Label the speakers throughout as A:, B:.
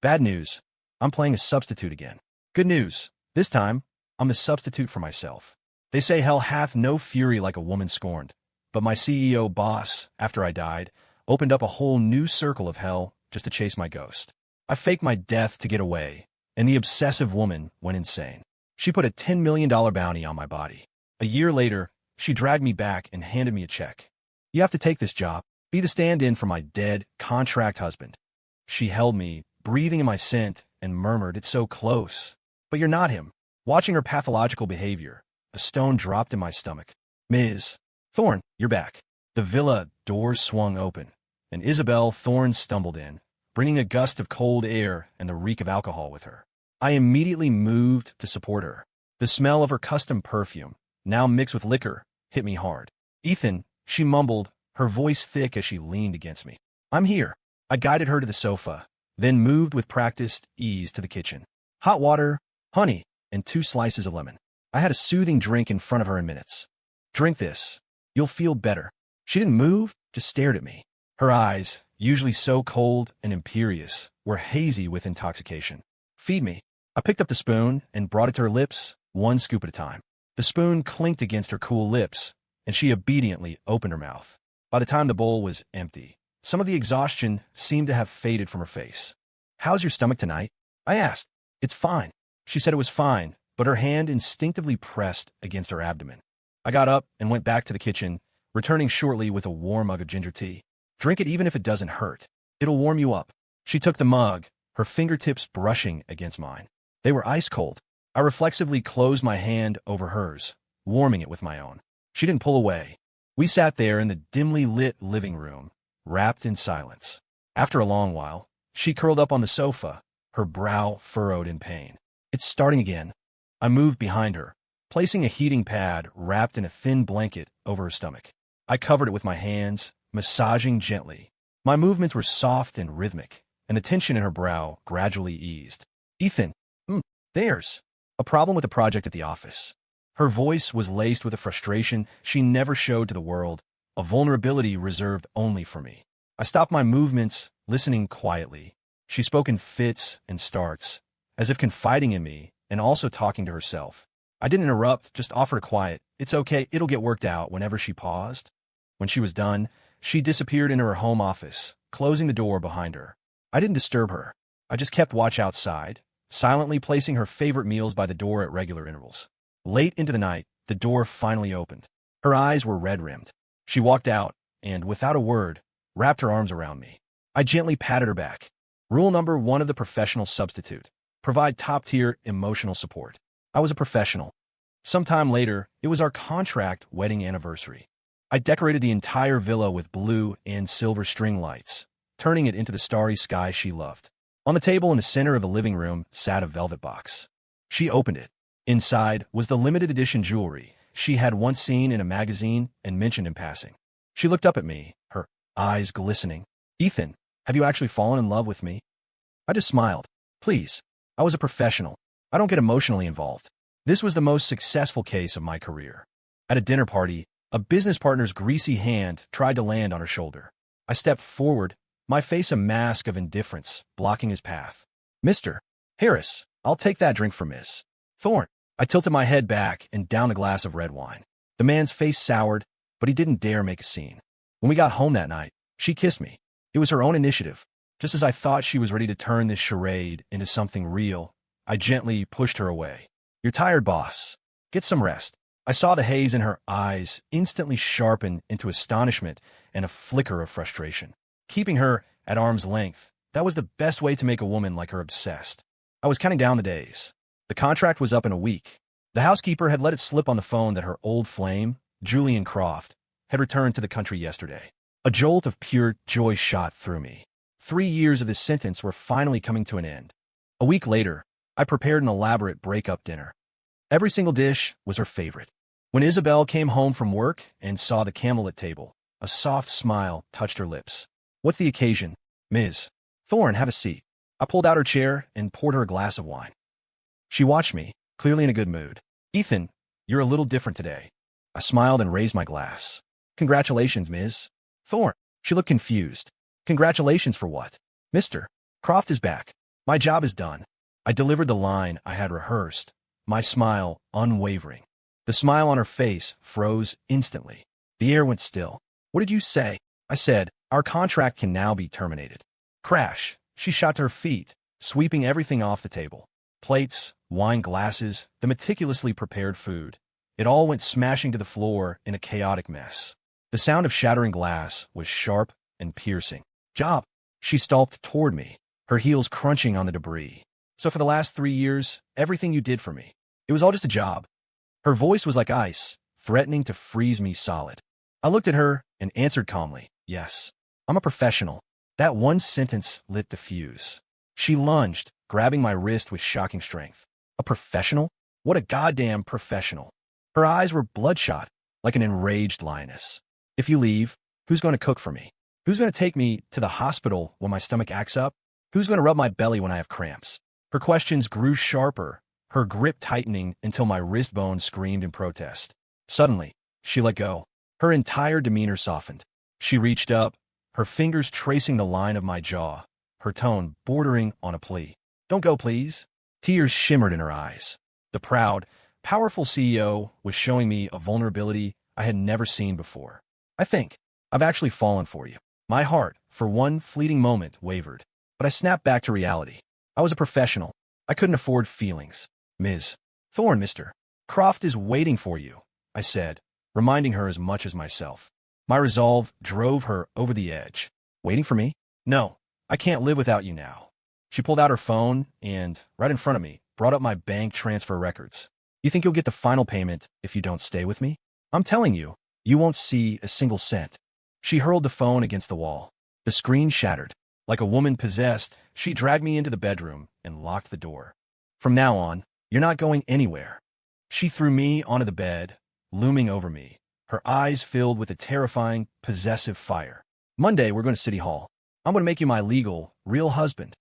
A: Bad news. I'm playing a substitute again. Good news. This time, I'm the substitute for myself. They say hell hath no fury like a woman scorned. But my CEO boss, after I died, opened up a whole new circle of hell just to chase my ghost. I faked my death to get away, and the obsessive woman went insane. She put a $10 million bounty on my body. A year later, she dragged me back and handed me a check. You have to take this job. Be the stand-in for my dead contract husband. She held me, breathing in my scent, and murmured, "It's so close. But you're not him." Watching her pathological behavior, a stone dropped in my stomach. Ms. Thorne, you're back. The villa doors swung open, and Isabel Thorne stumbled in, bringing a gust of cold air and the reek of alcohol with her. I immediately moved to support her. The smell of her custom perfume, now mixed with liquor, hit me hard. "Ethan," she mumbled, her voice thick as she leaned against me. "I'm here." I guided her to the sofa, then moved with practiced ease to the kitchen. Hot water, honey, and 2 slices of lemon. I had a soothing drink in front of her in minutes. "Drink this. You'll feel better." She didn't move, just stared at me. Her eyes, usually so cold and imperious, were hazy with intoxication. "Feed me." I picked up the spoon and brought it to her lips, 1 scoop at a time. The spoon clinked against her cool lips, and she obediently opened her mouth. By the time the bowl was empty, some of the exhaustion seemed to have faded from her face. "How's your stomach tonight?" I asked. "It's fine." She said it was fine, but her hand instinctively pressed against her abdomen. I got up and went back to the kitchen, returning shortly with a warm mug of ginger tea. "Drink it even if it doesn't hurt. It'll warm you up." She took the mug, her fingertips brushing against mine. They were ice cold. I reflexively closed my hand over hers, warming it with my own. She didn't pull away. We sat there in the dimly lit living room, wrapped in silence. After a long while, she curled up on the sofa, her brow furrowed in pain. "It's starting again." I moved behind her, placing a heating pad wrapped in a thin blanket over her stomach. I covered it with my hands, massaging gently. My movements were soft and rhythmic, and the tension in her brow gradually eased. "Ethan, there's a problem with the project at the office." Her voice was laced with a frustration she never showed to the world, a vulnerability reserved only for me. I stopped my movements, listening quietly. She spoke in fits and starts, as if confiding in me and also talking to herself. I didn't interrupt, just offered a quiet, "It's okay, it'll get worked out," whenever she paused. When she was done, she disappeared into her home office, closing the door behind her. I didn't disturb her. I just kept watch outside, silently placing her favorite meals by the door at regular intervals. Late into the night, the door finally opened. Her eyes were red-rimmed. She walked out and, without a word, wrapped her arms around me. I gently patted her back. Rule number 1 of the professional substitute: provide top-tier emotional support. I was a professional. Sometime later, it was our contract wedding anniversary. I decorated the entire villa with blue and silver string lights, turning it into the starry sky she loved. On the table in the center of the living room sat a velvet box. She opened it. Inside was the limited edition jewelry she had once seen in a magazine and mentioned in passing. She looked up at me, her eyes glistening. "Ethan, have you actually fallen in love with me?" I just smiled. "Please, I was a professional. I don't get emotionally involved." This was the most successful case of my career. At a dinner party, a business partner's greasy hand tried to land on her shoulder. I stepped forward, my face a mask of indifference, blocking his path. "Mr. Harris, I'll take that drink for Miss Thorne." I tilted my head back and downed a glass of red wine. The man's face soured, but he didn't dare make a scene. When we got home that night, she kissed me. It was her own initiative. Just as I thought she was ready to turn this charade into something real, I gently pushed her away. "You're tired, boss. Get some rest." I saw the haze in her eyes instantly sharpen into astonishment and a flicker of frustration. Keeping her at arm's length, that was the best way to make a woman like her obsessed. I was counting down the days. The contract was up in a week. The housekeeper had let it slip on the phone that her old flame, Julian Croft, had returned to the country yesterday. A jolt of pure joy shot through me. 3 years of this sentence were finally coming to an end. A week later, I prepared an elaborate breakup dinner. Every single dish was her favorite. When Isabel came home from work and saw the candlelit table, a soft smile touched her lips. "What's the occasion?" "Ms. Thorne, have a seat." I pulled out her chair and poured her a glass of wine. She watched me, clearly in a good mood. "Ethan, you're a little different today." I smiled and raised my glass. "Congratulations, Ms. Thorne." She looked confused. "Congratulations for what?" "Mr. Croft is back." My job is done. I delivered the line I had rehearsed, my smile unwavering. The smile on her face froze instantly. The air went still. What did you say? I said, our contract can now be terminated. Crash. She shot to her feet, sweeping everything off the table. Plates, wine glasses, the meticulously prepared food. It all went smashing to the floor in a chaotic mess. The sound of shattering glass was sharp and piercing. Job. She stalked toward me, her heels crunching on the debris. So for the last 3 years, everything you did for me, it was all just a job. Her voice was like ice, threatening to freeze me solid. I looked at her and answered calmly, yes, I'm a professional. That one sentence lit the fuse. She lunged, grabbing my wrist with shocking strength. A professional? What a goddamn professional. Her eyes were bloodshot, like an enraged lioness. If you leave, who's going to cook for me? Who's going to take me to the hospital when my stomach acts up? Who's going to rub my belly when I have cramps? Her questions grew sharper, her grip tightening until my wrist bone screamed in protest. Suddenly, she let go. Her entire demeanor softened. She reached up, her fingers tracing the line of my jaw, her tone bordering on a plea. Don't go, please. Tears shimmered in her eyes. The proud, powerful CEO was showing me a vulnerability I had never seen before. I think I've actually fallen for you. My heart, for one fleeting moment, wavered. But I snapped back to reality. I was a professional. I couldn't afford feelings. Ms. Thorne, Mr. Croft is waiting for you, I said, reminding her as much as myself. My resolve drove her over the edge. Waiting for me? No, I can't live without you now. She pulled out her phone and, right in front of me, brought up my bank transfer records. You think you'll get the final payment if you don't stay with me? I'm telling you, you won't see a single cent. She hurled the phone against the wall. The screen shattered. Like a woman possessed, she dragged me into the bedroom and locked the door. From now on, you're not going anywhere. She threw me onto the bed, looming over me, her eyes filled with a terrifying, possessive fire. Monday, we're going to City Hall. I'm going to make you my legal, real husband.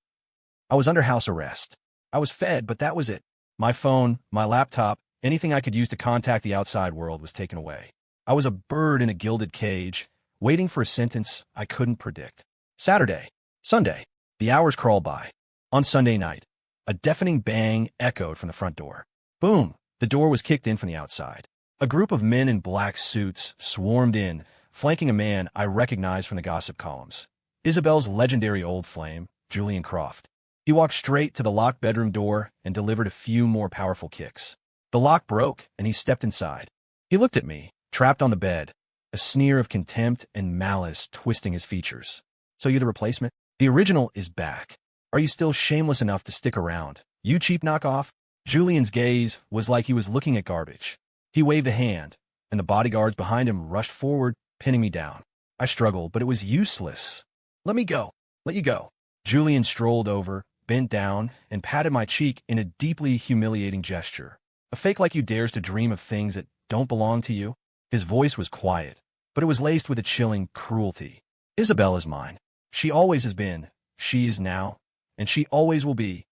A: I was under house arrest. I was fed, but that was it. My phone, my laptop, anything I could use to contact the outside world was taken away. I was a bird in a gilded cage, waiting for a sentence I couldn't predict. Saturday, Sunday, the hours crawled by. On Sunday night, a deafening bang echoed from the front door. Boom! The door was kicked in from the outside. A group of men in black suits swarmed in, flanking a man I recognized from the gossip columns. Isabel's legendary old flame, Julian Croft. He walked straight to the locked bedroom door and delivered a few more powerful kicks. The lock broke, and he stepped inside. He looked at me, trapped on the bed, a sneer of contempt and malice twisting his features. So you're the replacement? The original is back. Are you still shameless enough to stick around? You cheap knockoff? Julian's gaze was like he was looking at garbage. He waved a hand, and the bodyguards behind him rushed forward, pinning me down. I struggled, but it was useless. Let me go. Let you go. Julian strolled over, bent down, and patted my cheek in a deeply humiliating gesture. A fake like you dares to dream of things that don't belong to you? His voice was quiet, but it was laced with a chilling cruelty. Isabel is mine. She always has been, she is now, and she always will be.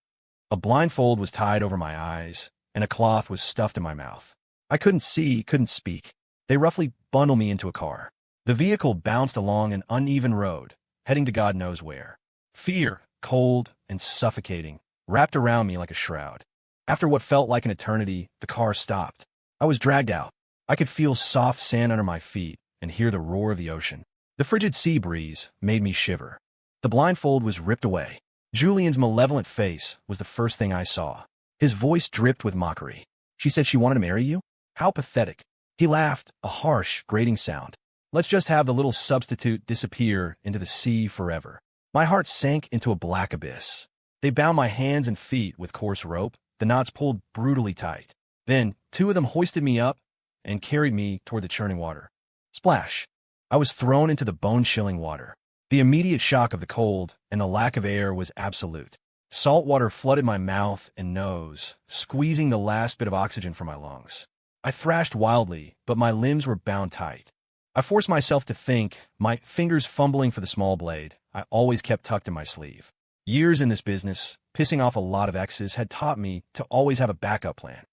A: A blindfold was tied over my eyes, and a cloth was stuffed in my mouth. I couldn't see, couldn't speak. They roughly bundled me into a car. The vehicle bounced along an uneven road, heading to God knows where. Fear, cold and suffocating, wrapped around me like a shroud. After what felt like an eternity, the car stopped. I was dragged out. I could feel soft sand under my feet and hear the roar of the ocean. The frigid sea breeze made me shiver. The blindfold was ripped away. Julian's malevolent face was the first thing I saw. His voice dripped with mockery. She said she wanted to marry you? How pathetic. He laughed, a harsh, grating sound. Let's just have the little substitute disappear into the sea forever. My heart sank into a black abyss. They bound my hands and feet with coarse rope, the knots pulled brutally tight. Then, 2 of them hoisted me up and carried me toward the churning water. Splash! I was thrown into the bone-chilling water. The immediate shock of the cold and the lack of air was absolute. Salt water flooded my mouth and nose, squeezing the last bit of oxygen from my lungs. I thrashed wildly, but my limbs were bound tight. I forced myself to think, my fingers fumbling for the small blade I always kept tucked in my sleeve. Years in this business, pissing off a lot of exes, had taught me to always have a backup plan.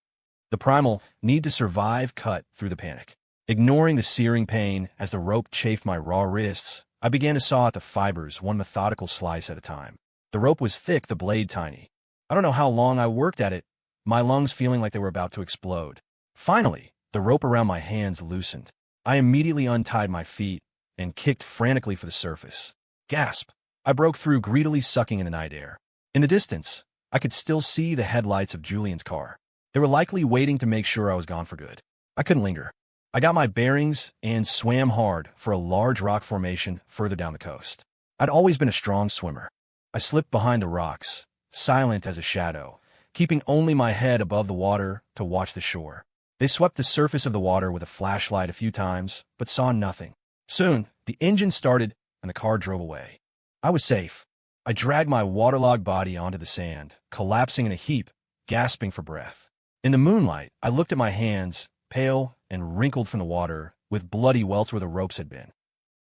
A: The primal need to survive cut through the panic. Ignoring the searing pain as the rope chafed my raw wrists, I began to saw at the fibers one methodical slice at a time. The rope was thick, the blade tiny. I don't know how long I worked at it, my lungs feeling like they were about to explode. Finally, the rope around my hands loosened. I immediately untied my feet and kicked frantically for the surface. Gasp! I broke through, greedily sucking in the night air. In the distance, I could still see the headlights of Julian's car. They were likely waiting to make sure I was gone for good. I couldn't linger. I got my bearings and swam hard for a large rock formation further down the coast. I'd always been a strong swimmer. I slipped behind the rocks, silent as a shadow, keeping only my head above the water to watch the shore. They swept the surface of the water with a flashlight a few times, but saw nothing. Soon, the engine started and the car drove away. I was safe. I dragged my waterlogged body onto the sand, collapsing in a heap, gasping for breath. In the moonlight, I looked at my hands, pale and wrinkled from the water, with bloody welts where the ropes had been.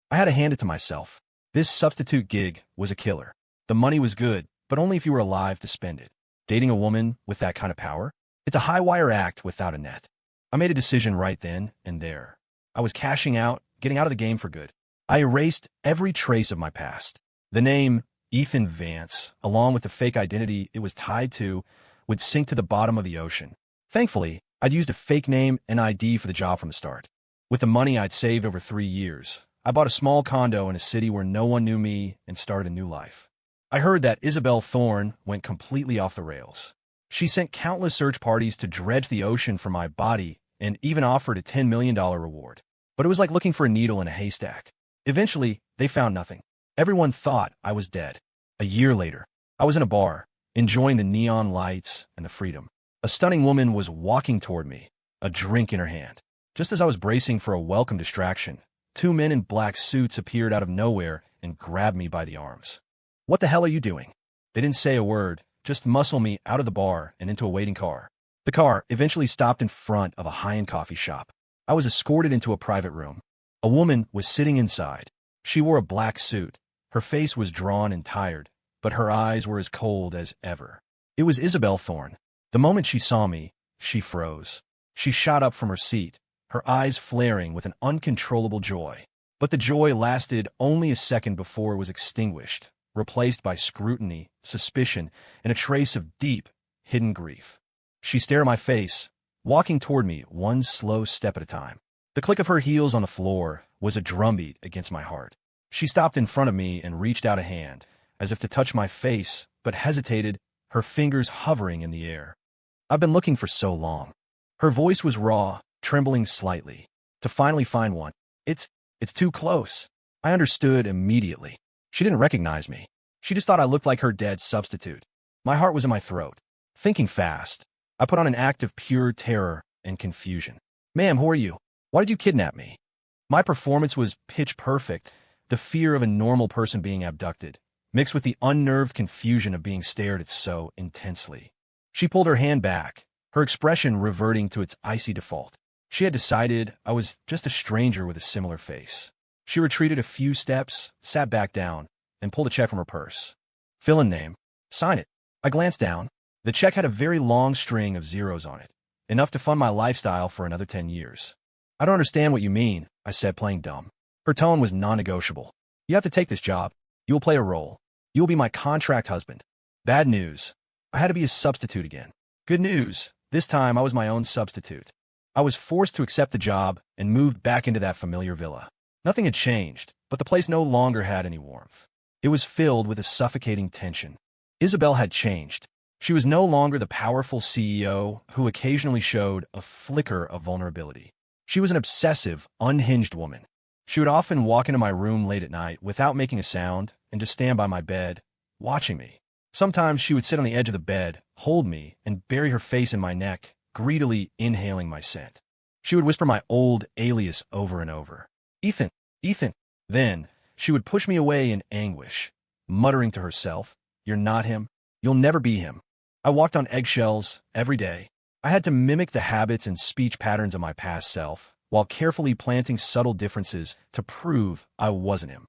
A: I had to hand it to myself. This substitute gig was a killer. The money was good, but only if you were alive to spend it. Dating a woman with that kind of power? It's a high-wire act without a net. I made a decision right then and there. I was cashing out, getting out of the game for good. I erased every trace of my past. The name Ethan Vance, along with the fake identity it was tied to, would sink to the bottom of the ocean. Thankfully, I'd used a fake name and ID for the job from the start. With the money I'd saved over 3 years, I bought a small condo in a city where no one knew me and started a new life. I heard that Isabel Thorne went completely off the rails. She sent countless search parties to dredge the ocean for my body and even offered a $10 million reward. But it was like looking for a needle in a haystack. Eventually, they found nothing. Everyone thought I was dead. A year later, I was in a bar, enjoying the neon lights and the freedom. A stunning woman was walking toward me, a drink in her hand. Just as I was bracing for a welcome distraction, 2 men in black suits appeared out of nowhere and grabbed me by the arms. "What the hell are you doing?" They didn't say a word, just muscle me out of the bar and into a waiting car. The car eventually stopped in front of a high-end coffee shop. I was escorted into a private room. A woman was sitting inside. She wore a black suit. Her face was drawn and tired, but her eyes were as cold as ever. It was Isabel Thorne. The moment she saw me, she froze. She shot up from her seat, her eyes flaring with an uncontrollable joy. But the joy lasted only a second before it was extinguished, replaced by scrutiny, suspicion, and a trace of deep, hidden grief. She stared at my face, walking toward me one slow step at a time. The click of her heels on the floor was a drumbeat against my heart. She stopped in front of me and reached out a hand, as if to touch my face, but hesitated, her fingers hovering in the air. "I've been looking for so long." Her voice was raw, trembling slightly. "To finally find one. It's too close." I understood immediately. She didn't recognize me. She just thought I looked like her dead substitute. My heart was in my throat. Thinking fast, I put on an act of pure terror and confusion. "Ma'am, who are you? Why did you kidnap me?" My performance was pitch perfect, the fear of a normal person being abducted, mixed with the unnerved confusion of being stared at so intensely. She pulled her hand back, her expression reverting to its icy default. She had decided I was just a stranger with a similar face. She retreated a few steps, sat back down, and pulled a check from her purse. "Fill in name. Sign it." I glanced down. The check had a very long string of zeros on it, enough to fund my lifestyle for another 10 years. "I don't understand what you mean," I said, playing dumb. Her tone was non-negotiable. "You have to take this job. You will play a role. You will be my contract husband." Bad news. I had to be a substitute again. Good news. This time I was my own substitute. I was forced to accept the job and moved back into that familiar villa. Nothing had changed, but the place no longer had any warmth. It was filled with a suffocating tension. Isabel had changed. She was no longer the powerful CEO who occasionally showed a flicker of vulnerability. She was an obsessive, unhinged woman. She would often walk into my room late at night without making a sound and just stand by my bed, watching me. Sometimes she would sit on the edge of the bed, hold me, and bury her face in my neck, greedily inhaling my scent. She would whisper my old alias over and over. "Ethan, Ethan." Then she would push me away in anguish, muttering to herself, "You're not him. You'll never be him." I walked on eggshells every day. I had to mimic the habits and speech patterns of my past self, while carefully planting subtle differences to prove I wasn't him.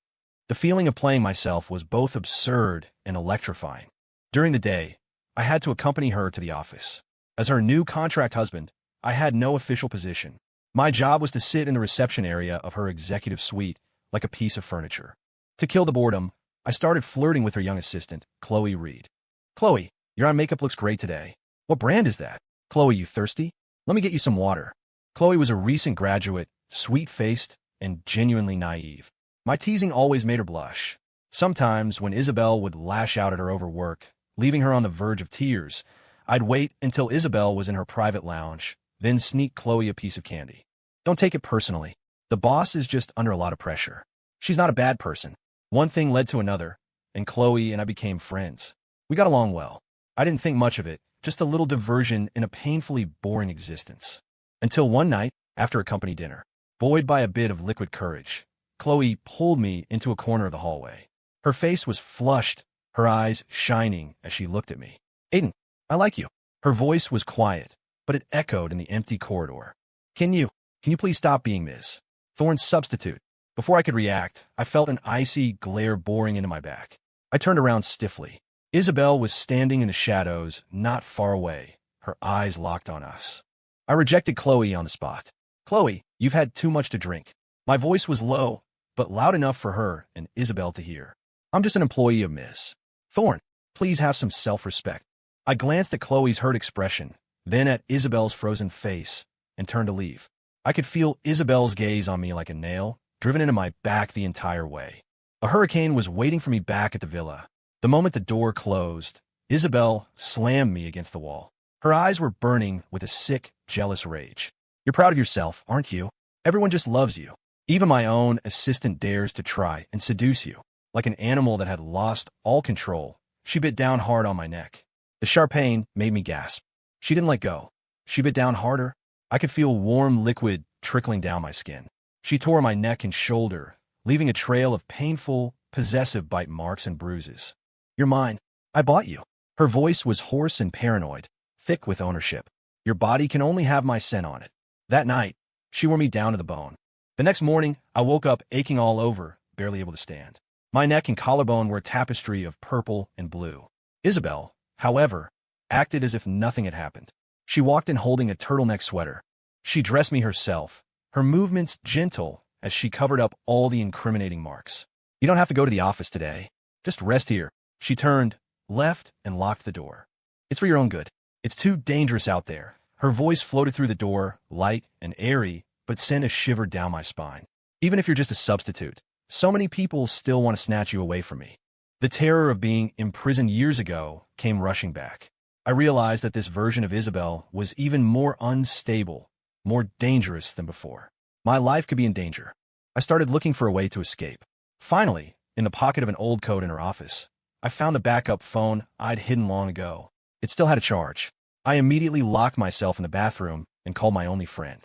A: The feeling of playing myself was both absurd and electrifying. During the day, I had to accompany her to the office. As her new contract husband, I had no official position. My job was to sit in the reception area of her executive suite like a piece of furniture. To kill the boredom, I started flirting with her young assistant, Chloe Reed. Chloe, your eye makeup looks great today. What brand is that? Chloe, you thirsty? Let me get you some water. Chloe was a recent graduate, sweet-faced, and genuinely naive. My teasing always made her blush. Sometimes, when Isabel would lash out at her overwork, leaving her on the verge of tears, I'd wait until Isabel was in her private lounge, then sneak Chloe a piece of candy. Don't take it personally. The boss is just under a lot of pressure. She's not a bad person. One thing led to another, and Chloe and I became friends. We got along well. I didn't think much of it, just a little diversion in a painfully boring existence. Until one night, after a company dinner, buoyed by a bit of liquid courage, Chloe pulled me into a corner of the hallway. Her face was flushed, her eyes shining as she looked at me. Aiden, I like you. Her voice was quiet, but it echoed in the empty corridor. Can you please stop being Ms. Thorne's substitute? Before I could react, I felt an icy glare boring into my back. I turned around stiffly. Isabel was standing in the shadows, not far away, her eyes locked on us. I rejected Chloe on the spot. Chloe, you've had too much to drink. My voice was low, but loud enough for her and Isabel to hear. I'm just an employee of Ms. Thorne. Please have some self-respect. I glanced at Chloe's hurt expression, then at Isabel's frozen face, and turned to leave. I could feel Isabel's gaze on me like a nail, driven into my back the entire way. A hurricane was waiting for me back at the villa. The moment the door closed, Isabel slammed me against the wall. Her eyes were burning with a sick, jealous rage. You're proud of yourself, aren't you? Everyone just loves you. Even my own assistant dares to try and seduce you. Like an animal that had lost all control, she bit down hard on my neck. The sharp pain made me gasp. She didn't let go. She bit down harder. I could feel warm liquid trickling down my skin. She tore my neck and shoulder, leaving a trail of painful, possessive bite marks and bruises. You're mine. I bought you. Her voice was hoarse and paranoid, thick with ownership. Your body can only have my scent on it. That night, she wore me down to the bone. The next morning, I woke up aching all over, barely able to stand. My neck and collarbone were a tapestry of purple and blue. Isabel, however, acted as if nothing had happened. She walked in holding a turtleneck sweater. She dressed me herself, her movements gentle as she covered up all the incriminating marks. You don't have to go to the office today. Just rest here. She turned, left, and locked the door. It's for your own good. It's too dangerous out there. Her voice floated through the door, light and airy, but sent a shiver down my spine. Even if you're just a substitute, so many people still want to snatch you away from me. The terror of being imprisoned years ago came rushing back. I realized that this version of Isabel was even more unstable, more dangerous than before. My life could be in danger. I started looking for a way to escape. Finally, in the pocket of an old coat in her office, I found the backup phone I'd hidden long ago. It still had a charge. I immediately locked myself in the bathroom and called my only friend.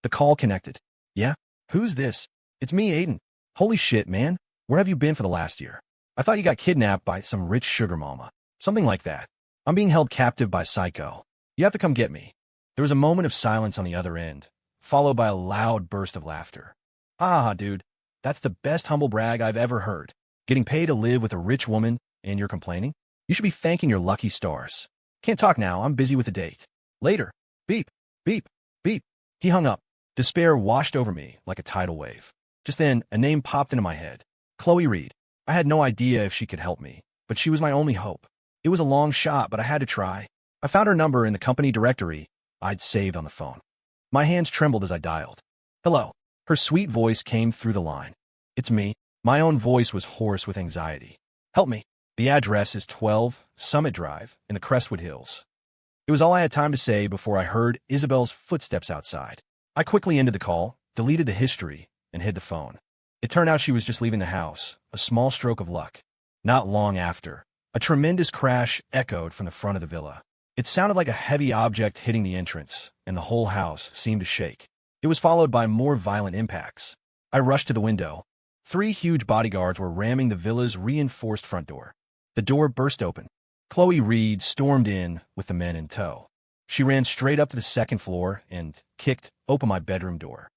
A: The call connected. Yeah? Who's this? It's me, Aiden. Holy shit, man. Where have you been for the last year? I thought you got kidnapped by some rich sugar mama. Something like that. I'm being held captive by Psycho. You have to come get me. There was a moment of silence on the other end, followed by a loud burst of laughter. Ah, dude. That's the best humble brag I've ever heard. Getting paid to live with a rich woman, and you're complaining? You should be thanking your lucky stars. Can't talk now. I'm busy with a date. Later. Beep, beep, beep. He hung up. Despair washed over me like a tidal wave. Just then, a name popped into my head. Chloe Reed. I had no idea if she could help me, but she was my only hope. It was a long shot, but I had to try. I found her number in the company directory I'd saved on the phone. My hands trembled as I dialed. Hello. Her sweet voice came through the line. It's me. My own voice was hoarse with anxiety. Help me. The address is 12 Summit Drive in the Crestwood Hills. It was all I had time to say before I heard Isabel's footsteps outside. I quickly ended the call, deleted the history, and hid the phone. It turned out she was just leaving the house, a small stroke of luck. Not long after, a tremendous crash echoed from the front of the villa. It sounded like a heavy object hitting the entrance, and the whole house seemed to shake. It was followed by more violent impacts. I rushed to the window. 3 huge bodyguards were ramming the villa's reinforced front door. The door burst open. Chloe Reed stormed in with the men in tow. She ran straight up to the second floor and kicked open my bedroom door.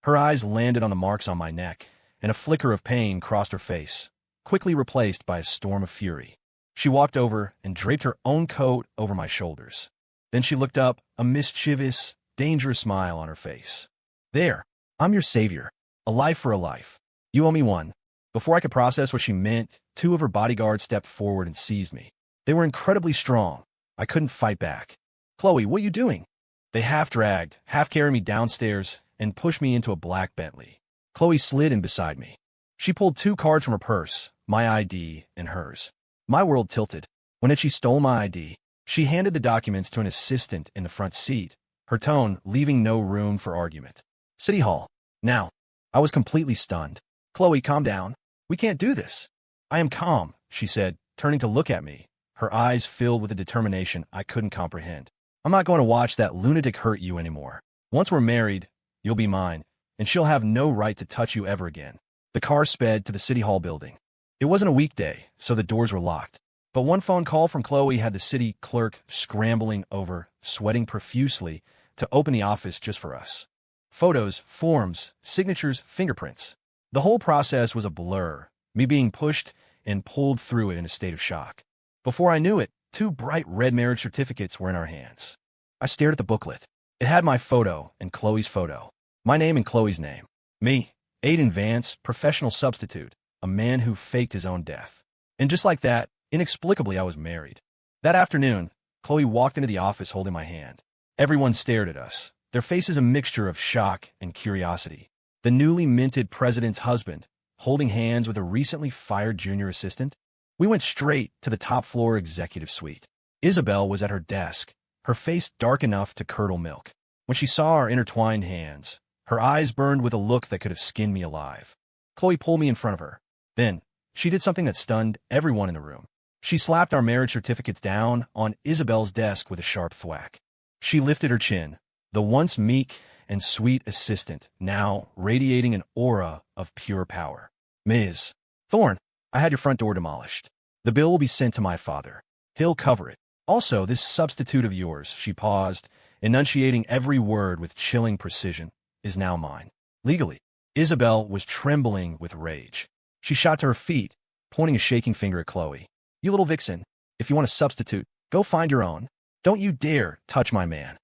A: Her eyes landed on the marks on my neck, and a flicker of pain crossed her face, quickly replaced by a storm of fury. She walked over and draped her own coat over my shoulders. Then she looked up, a mischievous, dangerous smile on her face. There, I'm your savior. A life for a life. You owe me one. Before I could process what she meant, two of her bodyguards stepped forward and seized me. They were incredibly strong. I couldn't fight back. "Chloe, what are you doing?" They half-dragged, half-carried me downstairs and pushed me into a black Bentley. Chloe slid in beside me. She pulled two cards from her purse, my ID and hers. My world tilted. When had she stolen my ID? She handed the documents to an assistant in the front seat, her tone leaving no room for argument. "City Hall. Now." I was completely stunned. "Chloe, calm down. We can't do this." "I am calm," she said, turning to look at me, her eyes filled with a determination I couldn't comprehend. "I'm not going to watch that lunatic hurt you anymore. Once we're married, you'll be mine, and she'll have no right to touch you ever again." The car sped to the City Hall building. It wasn't a weekday, so the doors were locked. But one phone call from Chloe had the city clerk scrambling over, sweating profusely, to open the office just for us. Photos, forms, signatures, fingerprints. The whole process was a blur, me being pushed and pulled through it in a state of shock. Before I knew it, two bright red marriage certificates were in our hands. I stared at the booklet. It had my photo and Chloe's photo. My name and Chloe's name. Me, Aiden Vance, professional substitute, a man who faked his own death. And just like that, inexplicably, I was married. That afternoon, Chloe walked into the office holding my hand. Everyone stared at us, their faces a mixture of shock and curiosity. The newly minted president's husband, holding hands with a recently fired junior assistant. We went straight to the top-floor executive suite. Isabel was at her desk, her face dark enough to curdle milk. When she saw our intertwined hands, her eyes burned with a look that could have skinned me alive. Chloe pulled me in front of her. Then, she did something that stunned everyone in the room. She slapped our marriage certificates down on Isabel's desk with a sharp thwack. She lifted her chin, the once meek and sweet assistant, now radiating an aura of pure power. "Ms. Thorne, I had your front door demolished. The bill will be sent to my father. He'll cover it. Also, this substitute of yours," she paused, enunciating every word with chilling precision, "is now mine. Legally." Isabel was trembling with rage. She shot to her feet, pointing a shaking finger at Chloe. "You little vixen, if you want a substitute, go find your own. Don't you dare touch my man."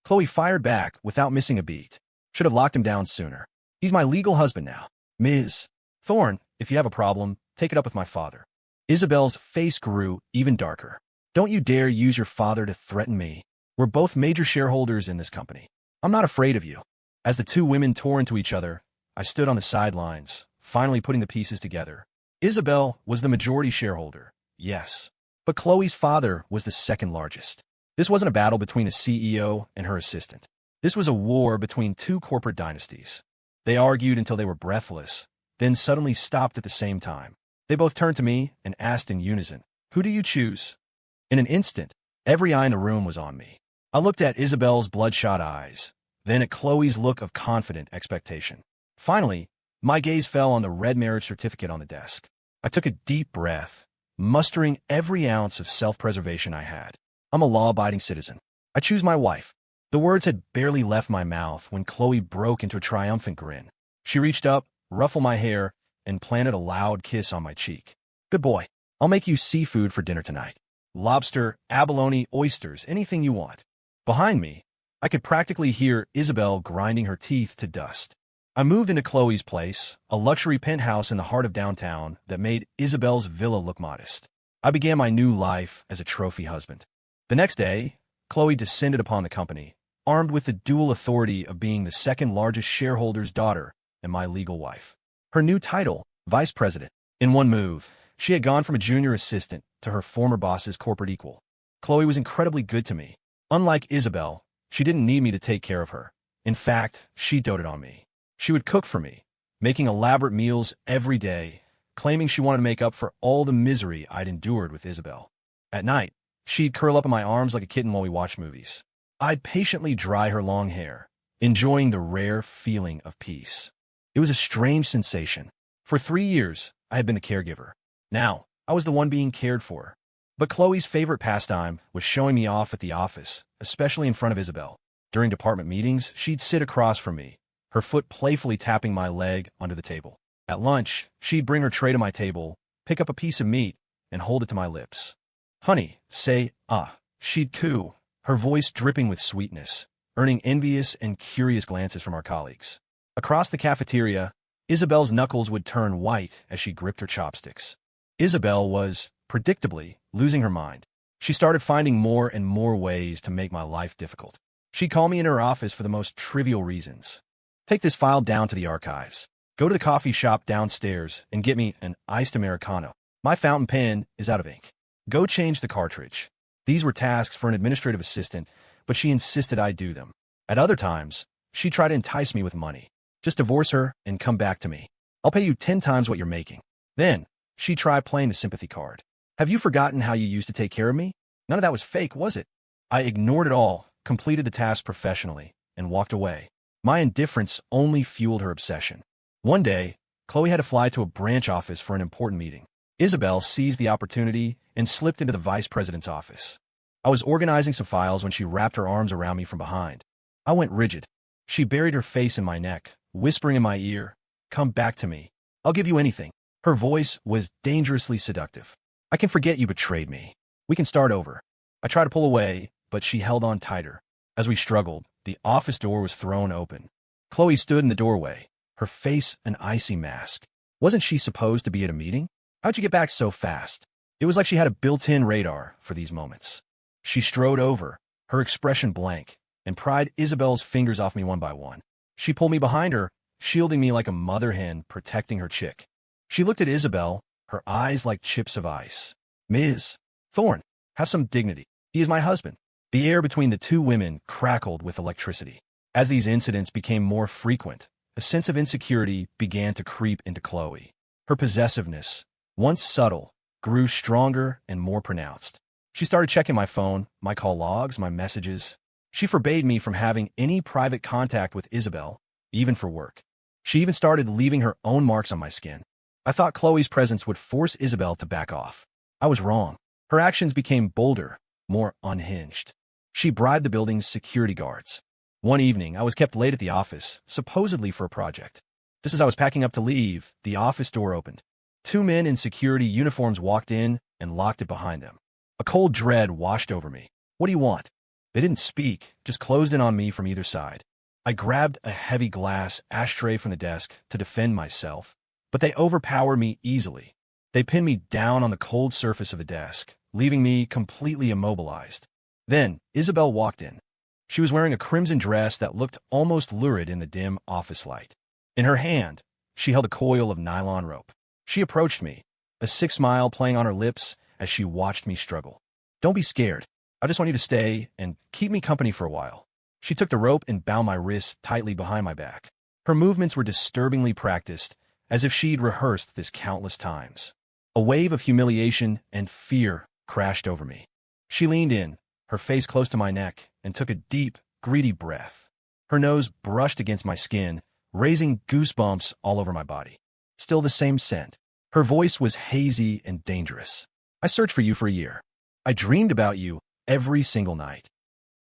A: Chloe fired back without missing a beat. Should have locked him down sooner. "He's my legal husband now. Ms. Thorne, if you have a problem, take it up with my father." Isabel's face grew even darker. "Don't you dare use your father to threaten me. We're both major shareholders in this company. I'm not afraid of you." As the two women tore into each other, I stood on the sidelines, finally putting the pieces together. Isabel was the majority shareholder, yes. But Chloe's father was the second largest. This wasn't a battle between a CEO and her assistant. This was a war between two corporate dynasties. They argued until they were breathless, then suddenly stopped at the same time. They both turned to me and asked in unison, "Who do you choose?" In an instant, every eye in the room was on me. I looked at Isabel's bloodshot eyes, then at Chloe's look of confident expectation. Finally, my gaze fell on the red marriage certificate on the desk. I took a deep breath, mustering every ounce of self-preservation I had. I'm a law-abiding citizen. I choose my wife. The words had barely left my mouth when Chloe broke into a triumphant grin. She reached up, ruffled my hair, and planted a loud kiss on my cheek. "Good boy. I'll make you seafood for dinner tonight. Lobster, abalone, oysters, anything you want." Behind me, I could practically hear Isabel grinding her teeth to dust. I moved into Chloe's place, a luxury penthouse in the heart of downtown that made Isabel's villa look modest. I began my new life as a trophy husband. The next day, Chloe descended upon the company, armed with the dual authority of being the second largest shareholder's daughter and my legal wife. Her new title, vice president. In one move, she had gone from a junior assistant to her former boss's corporate equal. Chloe was incredibly good to me. Unlike Isabel, she didn't need me to take care of her. In fact, she doted on me. She would cook for me, making elaborate meals every day, claiming she wanted to make up for all the misery I'd endured with Isabel. At night, she'd curl up in my arms like a kitten while we watched movies. I'd patiently dry her long hair, enjoying the rare feeling of peace. It was a strange sensation. For 3 years, I had been the caregiver. Now, I was the one being cared for. But Chloe's favorite pastime was showing me off at the office, especially in front of Isabel. During department meetings, she'd sit across from me, her foot playfully tapping my leg under the table. At lunch, she'd bring her tray to my table, pick up a piece of meat, and hold it to my lips. "Honey, say, ah." She'd coo, her voice dripping with sweetness, earning envious and curious glances from our colleagues. Across the cafeteria, Isabel's knuckles would turn white as she gripped her chopsticks. Isabel was, predictably, losing her mind. She started finding more and more ways to make my life difficult. She'd call me in her office for the most trivial reasons. Take this file down to the archives. Go to the coffee shop downstairs and get me an iced Americano. My fountain pen is out of ink. Go change the cartridge. These were tasks for an administrative assistant, but she insisted I do them. At other times, she tried to entice me with money. Just divorce her and come back to me. I'll pay you 10 times what you're making. Then, she tried playing the sympathy card. Have you forgotten how you used to take care of me? None of that was fake, was it? I ignored it all, completed the task professionally, and walked away. My indifference only fueled her obsession. One day, Chloe had to fly to a branch office for an important meeting. Isabel seized the opportunity and slipped into the vice president's office. I was organizing some files when she wrapped her arms around me from behind. I went rigid. She buried her face in my neck, whispering in my ear, "Come back to me. I'll give you anything." Her voice was dangerously seductive. "I can forget you betrayed me. We can start over." I tried to pull away, but she held on tighter. As we struggled, the office door was thrown open. Chloe stood in the doorway, her face an icy mask. Wasn't she supposed to be at a meeting? How'd you get back so fast? It was like she had a built-in radar for these moments. She strode over, her expression blank, and pried Isabel's fingers off me one by one. She pulled me behind her, shielding me like a mother hen protecting her chick. She looked at Isabel, her eyes like chips of ice. "Ms. Thorne, have some dignity. He is my husband." The air between the two women crackled with electricity. As these incidents became more frequent, a sense of insecurity began to creep into Chloe. Her possessiveness, once subtle, grew stronger and more pronounced. She started checking my phone, my call logs, my messages. She forbade me from having any private contact with Isabel, even for work. She even started leaving her own marks on my skin. I thought Chloe's presence would force Isabel to back off. I was wrong. Her actions became bolder, more unhinged. She bribed the building's security guards. One evening, I was kept late at the office, supposedly for a project. Just as I was packing up to leave, the office door opened. Two men in security uniforms walked in and locked it behind them. A cold dread washed over me. "What do you want?" They didn't speak, just closed in on me from either side. I grabbed a heavy glass ashtray from the desk to defend myself, but they overpowered me easily. They pinned me down on the cold surface of the desk, leaving me completely immobilized. Then, Isabel walked in. She was wearing a crimson dress that looked almost lurid in the dim office light. In her hand, she held a coil of nylon rope. She approached me, a sick smile playing on her lips as she watched me struggle. "Don't be scared. I just want you to stay and keep me company for a while." She took the rope and bound my wrists tightly behind my back. Her movements were disturbingly practiced, as if she'd rehearsed this countless times. A wave of humiliation and fear crashed over me. She leaned in, her face close to my neck, and took a deep, greedy breath. Her nose brushed against my skin, raising goosebumps all over my body. Still the same scent. Her voice was hazy and dangerous. "I searched for you for a year. I dreamed about you every single night."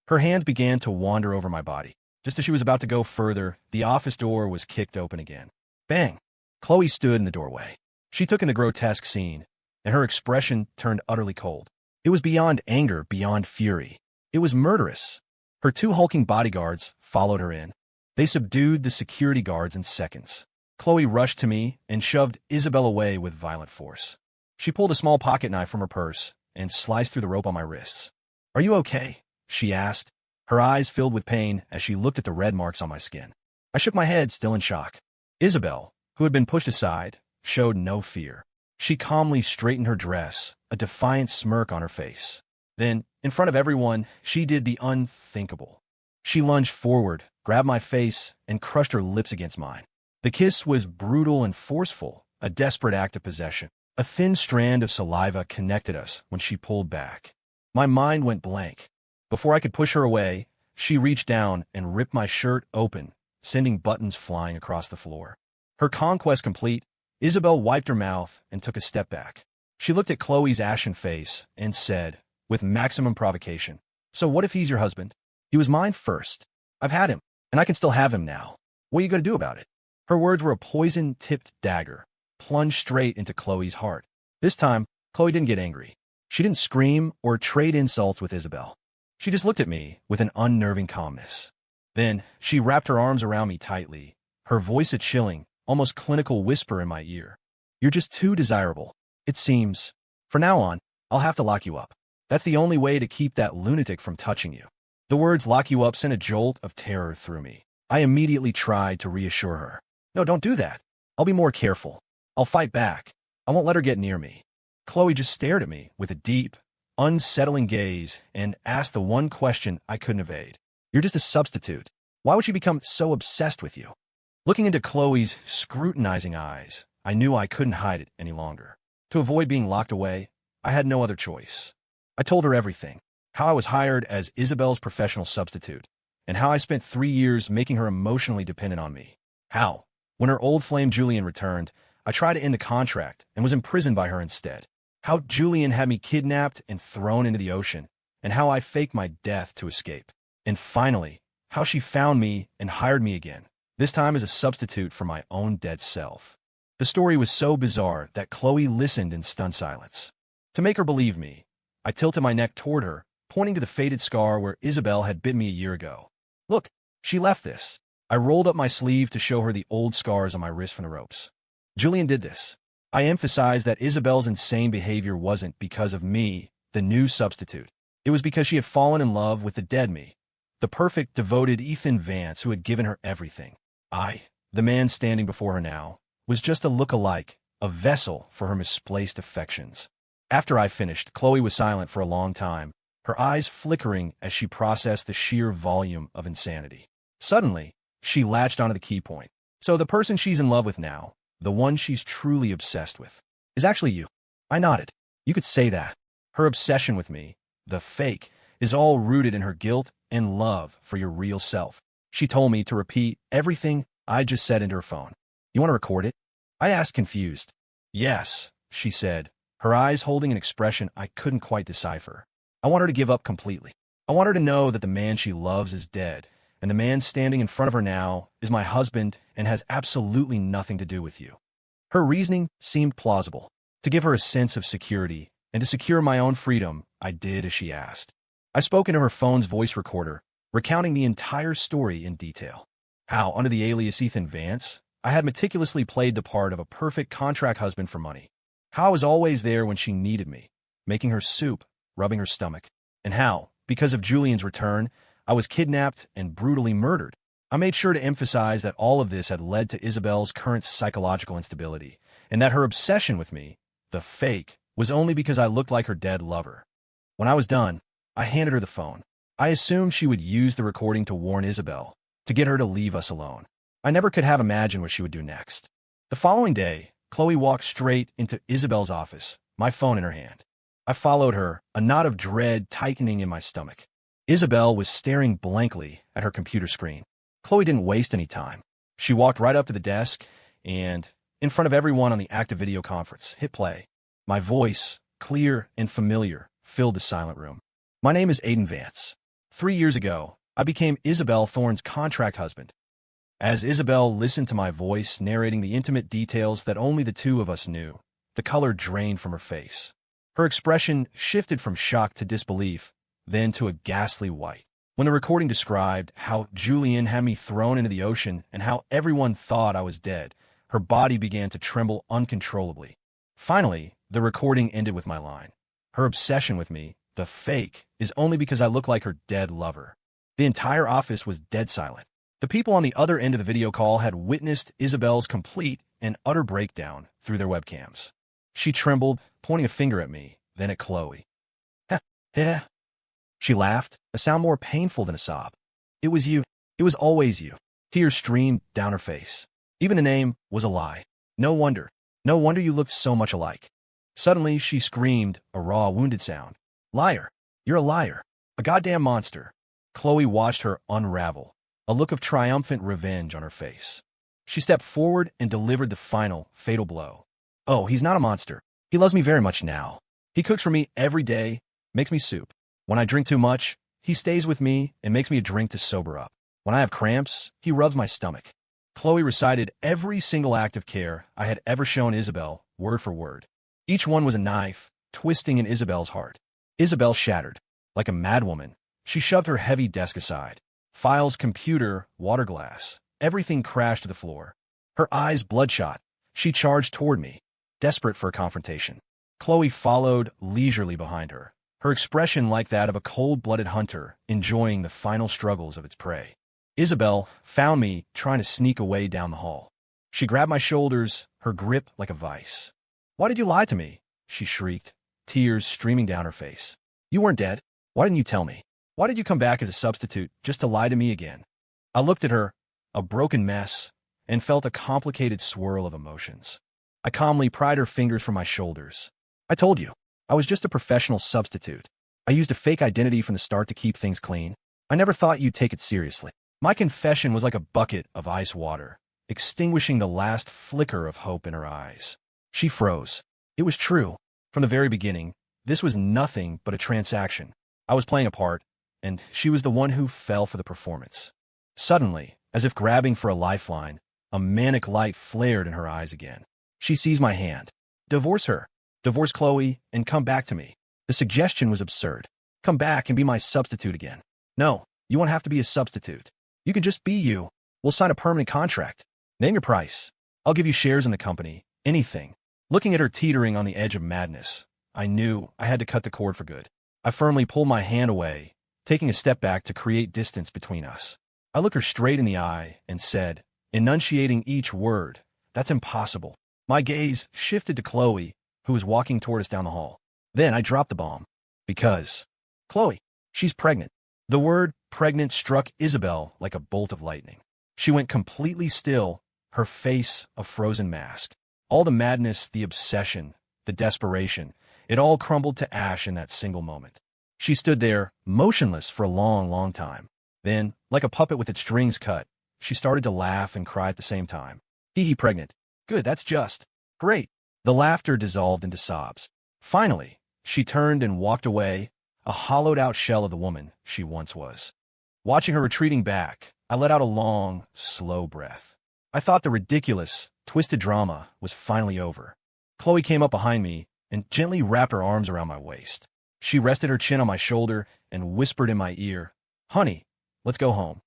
A: Her hands began to wander over my body. Just as she was about to go further, the office door was kicked open again. Bang! Chloe stood in the doorway. She took in the grotesque scene, and her expression turned utterly cold. It was beyond anger, beyond fury. It was murderous. Her two hulking bodyguards followed her in. They subdued the security guards in seconds. Chloe rushed to me and shoved Isabel away with violent force. She pulled a small pocket knife from her purse and sliced through the rope on my wrists. "Are you okay?" she asked, her eyes filled with pain as she looked at the red marks on my skin. I shook my head, still in shock. Isabel, who had been pushed aside, showed no fear. She calmly straightened her dress, a defiant smirk on her face. Then, in front of everyone, she did the unthinkable. She lunged forward, grabbed my face, and crushed her lips against mine. The kiss was brutal and forceful, a desperate act of possession. A thin strand of saliva connected us when she pulled back. My mind went blank. Before I could push her away, she reached down and ripped my shirt open, sending buttons flying across the floor. Her conquest complete, Isabel wiped her mouth and took a step back. She looked at Chloe's ashen face and said, with maximum provocation, "So what if he's your husband? He was mine first. I've had him, and I can still have him now. What are you going to do about it?" Her words were a poison-tipped dagger, plunged straight into Chloe's heart. This time, Chloe didn't get angry. She didn't scream or trade insults with Isabel. She just looked at me with an unnerving calmness. Then, she wrapped her arms around me tightly, her voice a chilling, almost clinical whisper in my ear. You're just too desirable. It seems. From now on, I'll have to lock you up. That's the only way to keep that lunatic from touching you. The words lock you up sent a jolt of terror through me. I immediately tried to reassure her. No, don't do that. I'll be more careful. I'll fight back. I won't let her get near me. Chloe just stared at me with a deep, unsettling gaze and asked the one question I couldn't evade. You're just a substitute. Why would she become so obsessed with you? Looking into Chloe's scrutinizing eyes, I knew I couldn't hide it any longer. To avoid being locked away, I had no other choice. I told her everything, how I was hired as Isabel's professional substitute, and how I spent 3 years making her emotionally dependent on me. How, when her old flame Julian returned, I tried to end the contract and was imprisoned by her instead. How Julian had me kidnapped and thrown into the ocean, and how I faked my death to escape. And finally, how she found me and hired me again, this time as a substitute for my own dead self. The story was so bizarre that Chloe listened in stunned silence. To make her believe me, I tilted my neck toward her, pointing to the faded scar where Isabel had bitten me a year ago. Look, she left this. I rolled up my sleeve to show her the old scars on my wrist from the ropes. Julian did this. I emphasized that Isabel's insane behavior wasn't because of me, the new substitute. It was because she had fallen in love with the dead me, the perfect, devoted Ethan Vance who had given her everything. I, the man standing before her now, was just a look-alike, a vessel for her misplaced affections. After I finished, Chloe was silent for a long time, her eyes flickering as she processed the sheer volume of insanity. Suddenly, she latched onto the key point. So the person she's in love with now, the one she's truly obsessed with, is actually you. I nodded. You could say that. Her obsession with me, the fake, is all rooted in her guilt and love for your real self. She told me to repeat everything I just said into her phone. You want to record it? I asked, confused. Yes, she said, her eyes holding an expression I couldn't quite decipher. I want her to give up completely. I want her to know that the man she loves is dead, and the man standing in front of her now is my husband and has absolutely nothing to do with you. Her reasoning seemed plausible. To give her a sense of security and to secure my own freedom, I did as she asked. I spoke into her phone's voice recorder, recounting the entire story in detail. How, under the alias Ethan Vance, I had meticulously played the part of a perfect contract husband for money. How I was always there when she needed me, making her soup, rubbing her stomach. And how, because of Julian's return, I was kidnapped and brutally murdered. I made sure to emphasize that all of this had led to Isabel's current psychological instability, and that her obsession with me, the fake, was only because I looked like her dead lover. When I was done, I handed her the phone. I assumed she would use the recording to warn Isabel, to get her to leave us alone. I never could have imagined what she would do next. The following day, Chloe walked straight into Isabel's office, my phone in her hand. I followed her, a knot of dread tightening in my stomach. Isabel was staring blankly at her computer screen. Chloe didn't waste any time. She walked right up to the desk and, in front of everyone on the active video conference, hit play. My voice, clear and familiar, filled the silent room. My name is Aiden Vance. 3 years ago, I became Isabel Thorne's contract husband. As Isabel listened to my voice narrating the intimate details that only the two of us knew, the color drained from her face. Her expression shifted from shock to disbelief, then to a ghastly white. When the recording described how Julian had me thrown into the ocean and how everyone thought I was dead, her body began to tremble uncontrollably. Finally, the recording ended with my line. Her obsession with me, the fake, is only because I look like her dead lover. The entire office was dead silent. The people on the other end of the video call had witnessed Isabel's complete and utter breakdown through their webcams. She trembled, pointing a finger at me, then at Chloe. Heh. She laughed, a sound more painful than a sob. It was you. It was always you. Tears streamed down her face. Even the name was a lie. No wonder. No wonder you looked so much alike. Suddenly, she screamed, a raw, wounded sound. Liar. You're a liar. A goddamn monster. Chloe watched her unravel, a look of triumphant revenge on her face. She stepped forward and delivered the final, fatal blow. Oh, he's not a monster. He loves me very much now. He cooks for me every day, makes me soup. When I drink too much, he stays with me and makes me a drink to sober up. When I have cramps, he rubs my stomach. Chloe recited every single act of care I had ever shown Isabel, word for word. Each one was a knife, twisting in Isabel's heart. Isabel shattered. Like a madwoman, she shoved her heavy desk aside. Files, computer, water glass, everything crashed to the floor. Her eyes bloodshot, she charged toward me, desperate for a confrontation. Chloe followed leisurely behind her, her expression like that of a cold-blooded hunter enjoying the final struggles of its prey. Isabel found me trying to sneak away down the hall. She grabbed my shoulders, her grip like a vice. "Why did you lie to me?" she shrieked, tears streaming down her face. "You weren't dead. Why didn't you tell me? Why did you come back as a substitute just to lie to me again?" I looked at her, a broken mess, and felt a complicated swirl of emotions. I calmly pried her fingers from my shoulders. "I told you, I was just a professional substitute. I used a fake identity from the start to keep things clean. I never thought you'd take it seriously." My confession was like a bucket of ice water, extinguishing the last flicker of hope in her eyes. She froze. It was true. From the very beginning, this was nothing but a transaction. I was playing a part, and she was the one who fell for the performance. Suddenly, as if grabbing for a lifeline, a manic light flared in her eyes again. She seized my hand. "Divorce her. Divorce Chloe and come back to me." The suggestion was absurd. Come back and be my substitute again. "No, you won't have to be a substitute. You can just be you. We'll sign a permanent contract. Name your price. I'll give you shares in the company. Anything." Looking at her teetering on the edge of madness, I knew I had to cut the cord for good. I firmly pulled my hand away, taking a step back to create distance between us. I looked her straight in the eye and said, enunciating each word, "That's impossible." My gaze shifted to Chloe, who was walking toward us down the hall. Then I dropped the bomb. "Because, Chloe, she's pregnant." The word pregnant struck Isabel like a bolt of lightning. She went completely still, her face a frozen mask. All the madness, the obsession, the desperation, it all crumbled to ash in that single moment. She stood there, motionless for a long, long time. Then, like a puppet with its strings cut, she started to laugh and cry at the same time. "Hee pregnant. Good, that's just. Great." The laughter dissolved into sobs. Finally, she turned and walked away, a hollowed-out shell of the woman she once was. Watching her retreating back, I let out a long, slow breath. I thought the ridiculous, twisted drama was finally over. Chloe came up behind me and gently wrapped her arms around my waist. She rested her chin on my shoulder and whispered in my ear, "Honey, let's go home."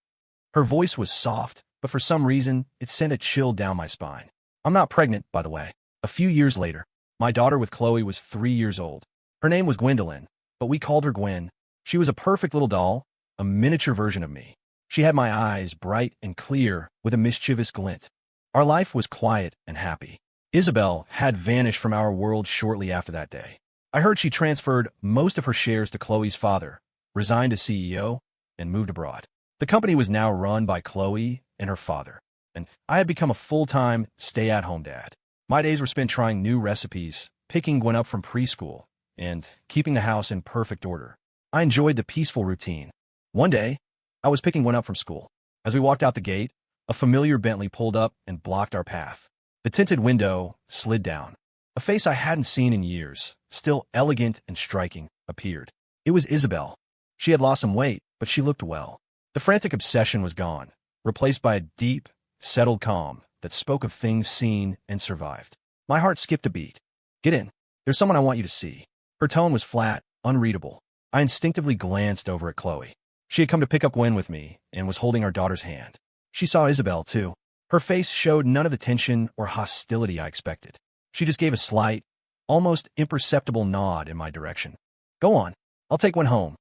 A: Her voice was soft, but for some reason, it sent a chill down my spine. I'm not pregnant, by the way. A few years later, my daughter with Chloe was 3 years old. Her name was Gwendolyn, but we called her Gwen. She was a perfect little doll, a miniature version of me. She had my eyes bright and clear with a mischievous glint. Our life was quiet and happy. Isabel had vanished from our world shortly after that day. I heard she transferred most of her shares to Chloe's father, resigned as CEO, and moved abroad. The company was now run by Chloe and her father, and I had become a full-time, stay-at-home dad. My days were spent trying new recipes, picking Gwen up from preschool, and keeping the house in perfect order. I enjoyed the peaceful routine. One day, I was picking Gwen up from school. As we walked out the gate, a familiar Bentley pulled up and blocked our path. The tinted window slid down. A face I hadn't seen in years, still elegant and striking, appeared. It was Isabel. She had lost some weight, but she looked well. The frantic obsession was gone, replaced by a deep, settled calm that spoke of things seen and survived. My heart skipped a beat. "Get in. There's someone I want you to see." Her tone was flat, unreadable. I instinctively glanced over at Chloe. She had come to pick up Gwen with me and was holding our daughter's hand. She saw Isabel, too. Her face showed none of the tension or hostility I expected. She just gave a slight, almost imperceptible nod in my direction. "Go on. I'll take Gwen home."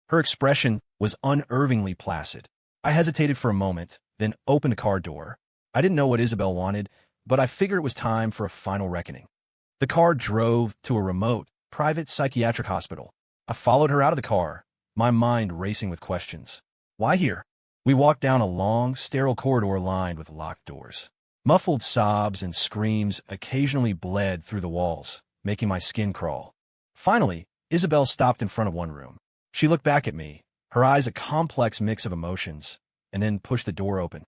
A: Her expression was unnervingly placid. I hesitated for a moment, then opened the car door. I didn't know what Isabel wanted, but I figured it was time for a final reckoning. The car drove to a remote, private psychiatric hospital. I followed her out of the car, my mind racing with questions. Why here? We walked down a long, sterile corridor lined with locked doors. Muffled sobs and screams occasionally bled through the walls, making my skin crawl. Finally, Isabel stopped in front of one room. She looked back at me, her eyes a complex mix of emotions, and then pushed the door open.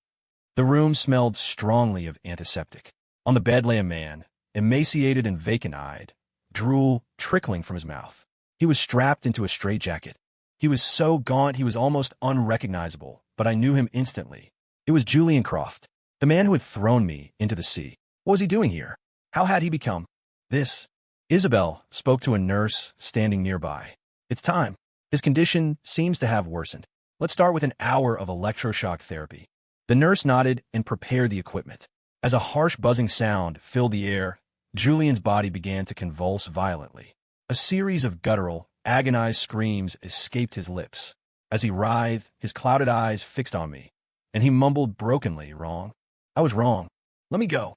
A: The room smelled strongly of antiseptic. On the bed lay a man, emaciated and vacant-eyed, drool trickling from his mouth. He was strapped into a straitjacket. He was so gaunt he was almost unrecognizable, but I knew him instantly. It was Julian Croft, the man who had thrown me into the sea. What was he doing here? How had he become this? Isabel spoke to a nurse standing nearby. "It's time. His condition seems to have worsened. Let's start with an hour of electroshock therapy." The nurse nodded and prepared the equipment. As a harsh buzzing sound filled the air, Julian's body began to convulse violently. A series of guttural, agonized screams escaped his lips. As he writhed, his clouded eyes fixed on me, and he mumbled brokenly, "Wrong? I was wrong. Let me go."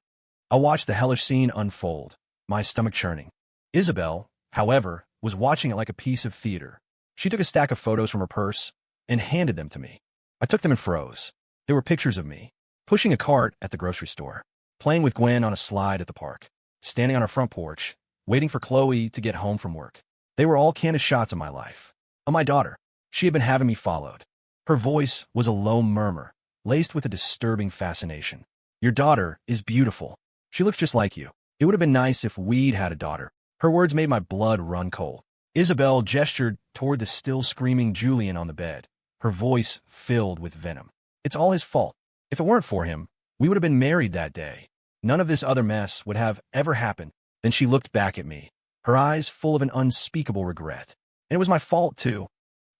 A: I watched the hellish scene unfold, my stomach churning. Isabel, however, was watching it like a piece of theater. She took a stack of photos from her purse and handed them to me. I took them and froze. They were pictures of me, pushing a cart at the grocery store, playing with Gwen on a slide at the park, standing on our front porch, waiting for Chloe to get home from work. They were all candid shots of my life, of my daughter. She had been having me followed. Her voice was a low murmur, laced with a disturbing fascination. "Your daughter is beautiful. She looks just like you. It would have been nice if we'd had a daughter." Her words made my blood run cold. Isabel gestured toward the still screaming Julian on the bed, her voice filled with venom. "It's all his fault. If it weren't for him, we would have been married that day. None of this other mess would have ever happened." Then she looked back at me, her eyes full of an unspeakable regret. "And it was my fault, too.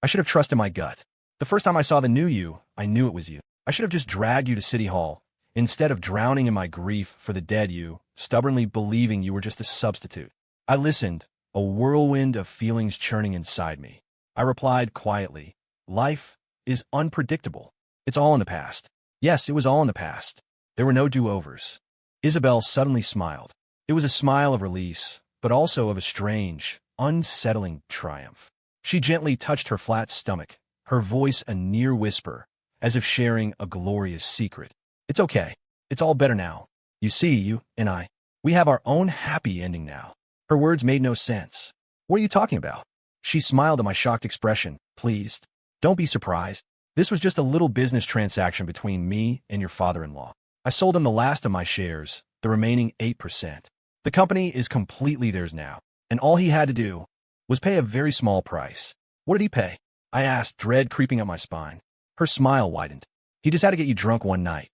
A: I should have trusted my gut. The first time I saw the new you, I knew it was you. I should have just dragged you to City Hall, instead of drowning in my grief for the dead you, stubbornly believing you were just a substitute." I listened, a whirlwind of feelings churning inside me. I replied quietly, "Life is unpredictable. It's all in the past." Yes, it was all in the past. There were no do-overs. Isabel suddenly smiled. It was a smile of release, but also of a strange, unsettling triumph. She gently touched her flat stomach, her voice a near whisper, as if sharing a glorious secret. "It's okay. It's all better now. You see, you and I, we have our own happy ending now." Her words made no sense. "What are you talking about?" She smiled at my shocked expression, pleased. "Don't be surprised. This was just a little business transaction between me and your father-in-law. I sold him the last of my shares, the remaining 8%. The company is completely theirs now, and all he had to do was pay a very small price." "What did he pay?" I asked, dread creeping up my spine. Her smile widened. "He just had to get you drunk one night."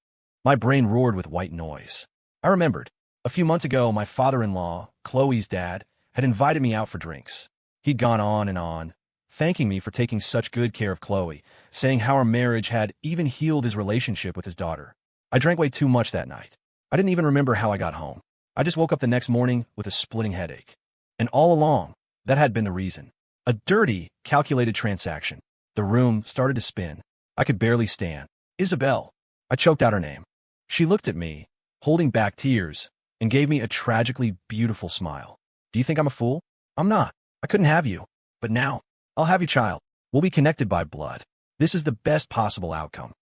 A: My brain roared with white noise. I remembered. A few months ago, my father-in-law, Chloe's dad, had invited me out for drinks. He'd gone on, thanking me for taking such good care of Chloe, saying how our marriage had even healed his relationship with his daughter. I drank way too much that night. I didn't even remember how I got home. I just woke up the next morning with a splitting headache. And all along, that had been the reason. A dirty, calculated transaction. The room started to spin. I could barely stand. "Isabel." I choked out her name. She looked at me, holding back tears, and gave me a tragically beautiful smile. "Do you think I'm a fool? I'm not. I couldn't have you. But now, I'll have your child. We'll be connected by blood. This is the best possible outcome."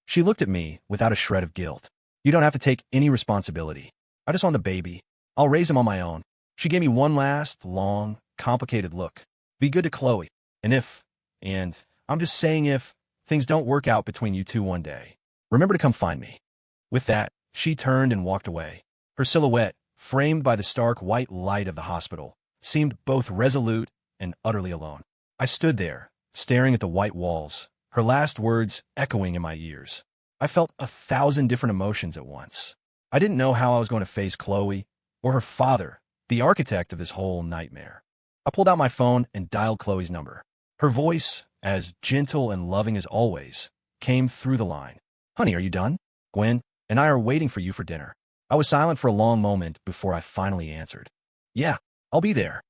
A: She looked at me without a shred of guilt. "You don't have to take any responsibility. I just want the baby. I'll raise him on my own." She gave me one last, long, complicated look. "Be good to Chloe. And I'm just saying if things don't work out between you two one day, remember to come find me." With that, she turned and walked away. Her silhouette, framed by the stark white light of the hospital, seemed both resolute and utterly alone. I stood there, staring at the white walls, her last words echoing in my ears. I felt 1,000 different emotions at once. I didn't know how I was going to face Chloe, or her father, the architect of this whole nightmare. I pulled out my phone and dialed Chloe's number. Her voice, as gentle and loving as always, came through the line. "Honey, are you done? Gwen and I are waiting for you for dinner." I was silent for a long moment before I finally answered. "Yeah, I'll be there."